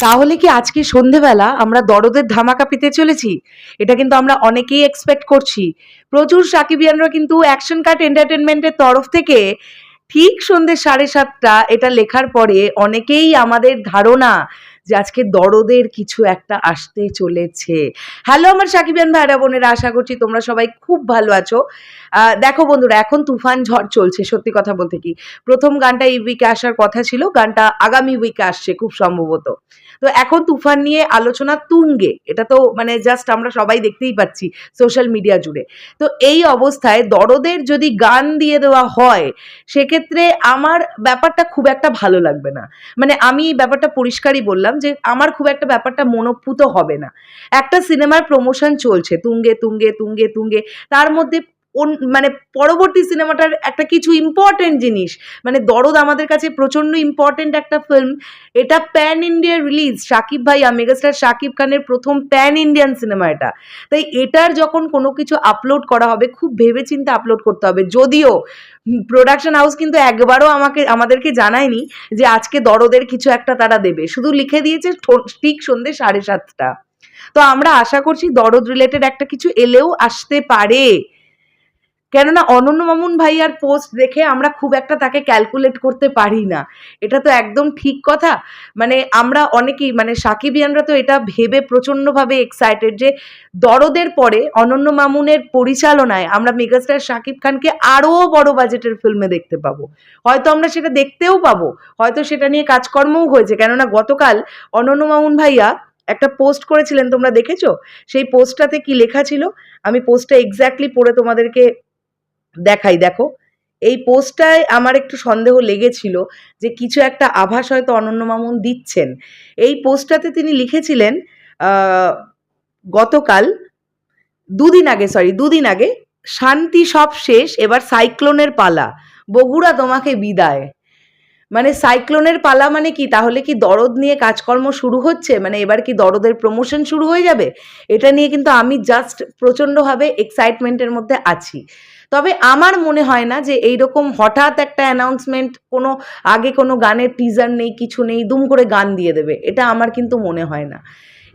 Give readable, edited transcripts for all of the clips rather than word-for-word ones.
তাহলে কি আজকে সন্ধেবেলা আমরা দরদের ধামাকা পেতে চলেছি? এটা কিন্তু আমরা অনেকেই এক্সপেক্ট করছি। প্রচুর সাকিবিয়ানরা কিন্তু অ্যাকশন কাট এন্টারটেইনমেন্টের তরফ থেকে ঠিক সন্ধ্যে ৭:৩০ এটা লেখার পরে অনেকেই আমাদের ধারণা যে আজকে দরদের কিছু একটা আসতে চলেছে। হ্যালো আমার সাকিবিয়ান ভাইরা বোনেরা, আশা করছি তোমরা সবাই খুব ভালো আছো। দেখো বন্ধুরা, এখন তুফান ঝড় চলছে, সত্যি কথা বলতে কি। প্রথম গানটা এই উইকে আসার কথা ছিল, গানটা আগামী উইকে আসছে খুব সম্ভবত। তো এখন তুফান নিয়ে আলোচনা তুঙ্গে, এটা তো মানে জাস্ট আমরা সবাই দেখতেই পাচ্ছি সোশ্যাল মিডিয়া জুড়ে। তো এই অবস্থায় দরদের যদি গান দিয়ে দেওয়া হয়, সেক্ষেত্রে আমার ব্যাপারটা খুব একটা ভালো লাগবে না। মানে আমি এই ব্যাপারটা পরিষ্কারই বললাম যে আমার খুব একটা ব্যাপারটা মনোপুত হবে না। একটা সিনেমার প্রমোশন চলছে তুঙ্গে তুঙ্গে তুঙ্গে তুঙ্গে, তার মধ্যে মানে পরবর্তী সিনেমাটার একটা কিছু ইম্পর্টেন্ট জিনিস, মানে দরদ আমাদের কাছে প্রচন্ড ইম্পর্টেন্ট একটা ফিল্ম। এটা প্যান ইন্ডিয়া রিলিজ, শাকিব ভাইয়া মেগাস্টার শাকিব খানের প্রথম প্যান ইন্ডিয়ান সিনেমা এটা। তাই এটার যখন কোনো কিছু আপলোড করা হবে খুব ভেবেচিন্তে আপলোড করতে হবে। যদিও প্রোডাকশন হাউস কিন্তু একবারও আমাদেরকে জানায়নি যে আজকে দরদের কিছু একটা তারা দেবে, শুধু লিখে দিয়েছে ঠিক সন্ধ্যে ৭:৩০। তো আমরা আশা করছি দরদ রিলেটেড একটা কিছু এলেও আসতে পারে। কেননা অনন্য মামুন ভাইয়ার পোস্ট দেখে আমরা খুব একটা তাকে ক্যালকুলেট করতে পারি না। এটা তো একদম ঠিক কথা। মানে আমরা অনেকেই, মানে সাকিবিয়ানরা তো এটা ভেবে প্রচণ্ডভাবে এক্সাইটেড যে দরদের পরে অনন্য মামুনের পরিচালনায় আমরা মেগাস্টার শাকিব খানকে আরও বড় বাজেটের ফিল্মে দেখতে পাবো। হয়তো আমরা সেটা দেখতেও পাবো, হয়তো সেটা নিয়ে কাজকর্মও হয়েছে। কেননা গতকাল অনন্য মামুন ভাইয়া একটা পোস্ট করেছিলেন, তোমরা দেখেছো? সেই পোস্টটাতে কি লেখা ছিল? আমি পোস্টটা এক্স্যাক্টলি পড়ে তোমাদেরকে দেখাই। দেখো, এই পোস্টটায় আমার একটু সন্দেহ লেগেছিল যে কিছু একটা আভাস হয়তো অনন্য মামুন দিচ্ছেন। এই পোস্টটাতে তিনি লিখেছিলেন গতকাল দুদিন আগে, শান্তি সব শেষ, এবার সাইক্লোনের পালা, বগুড়া তোমাকে বিদায়। মানে সাইক্লোনের পালা মানে কি? তাহলে কি দরদ নিয়ে কাজকর্ম শুরু হচ্ছে? মানে এবার কি দরদের প্রমোশন শুরু হয়ে যাবে? এটা নিয়ে কিন্তু আমি জাস্ট প্রচণ্ডভাবে এক্সাইটমেন্টের মধ্যে আছি। তবে আমার মনে হয় না যে এইরকম হঠাৎ একটা অ্যানাউন্সমেন্ট, কোনো আগে কোনো গানের টিজার নেই, কিছু নেই, দুম করে গান দিয়ে দেবে, এটা আমার কিন্তু মনে হয় না।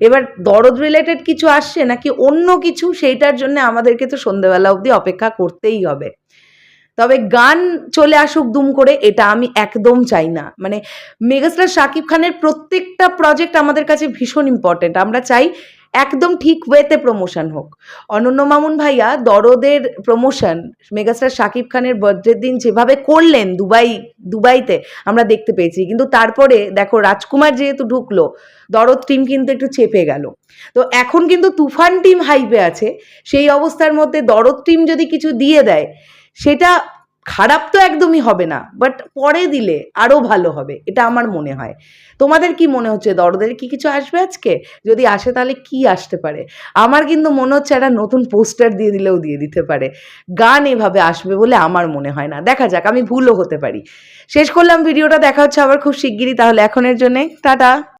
এবার দরদ রিলেটেড কিছু আসছে নাকি অন্য কিছু, সেইটার জন্য আমাদেরকে তো সন্ধ্যেবেলা অবধি অপেক্ষা করতেই হবে। তবে গান চলে আসুক দুম করে, এটা আমি একদম চাই না। মানে মেগাস্টার শাকিব খানের প্রত্যেকটা প্রজেক্ট আমাদের কাছে ভীষণ ইম্পর্টেন্ট। আমরা চাই একদম ঠিক ওয়েতে প্রমোশন হোক। অনন্য মামুন ভাইয়া দরদের প্রমোশন মেগাস্টার শাকিব খানের বার্থডের দিন যেভাবে করলেন দুবাইতে আমরা দেখতে পেয়েছি, কিন্তু তারপরে দেখো রাজকুমার যেহেতু ঢুকলো, দরদ টিম কিন্তু একটু চেপে গেল। তো এখন কিন্তু তুফান টিম হাইপে আছে। সেই অবস্থার মধ্যে দরদ টিম যদি কিছু দিয়ে দেয়, সেটা খারাপ তো একদমই হবে না, বাট পরে দিলে আরও ভালো হবে, এটা আমার মনে হয়। তোমাদের কি মনে হচ্ছে, দরদের কি কিছু আসবে আজকে? যদি আসে তাহলে কি আসতে পারে? আমার কিন্তু মনে হচ্ছে একটা নতুন পোস্টার দিয়ে দিলেও দিয়ে দিতে পারে। গান এভাবে আসবে বলে আমার মনে হয় না। দেখা যাক, আমি ভুলও হতে পারি। শেষ করলাম ভিডিওটা, দেখা হচ্ছে আবার খুব শিগগিরই। তাহলে এখনের জন্যে টাটা।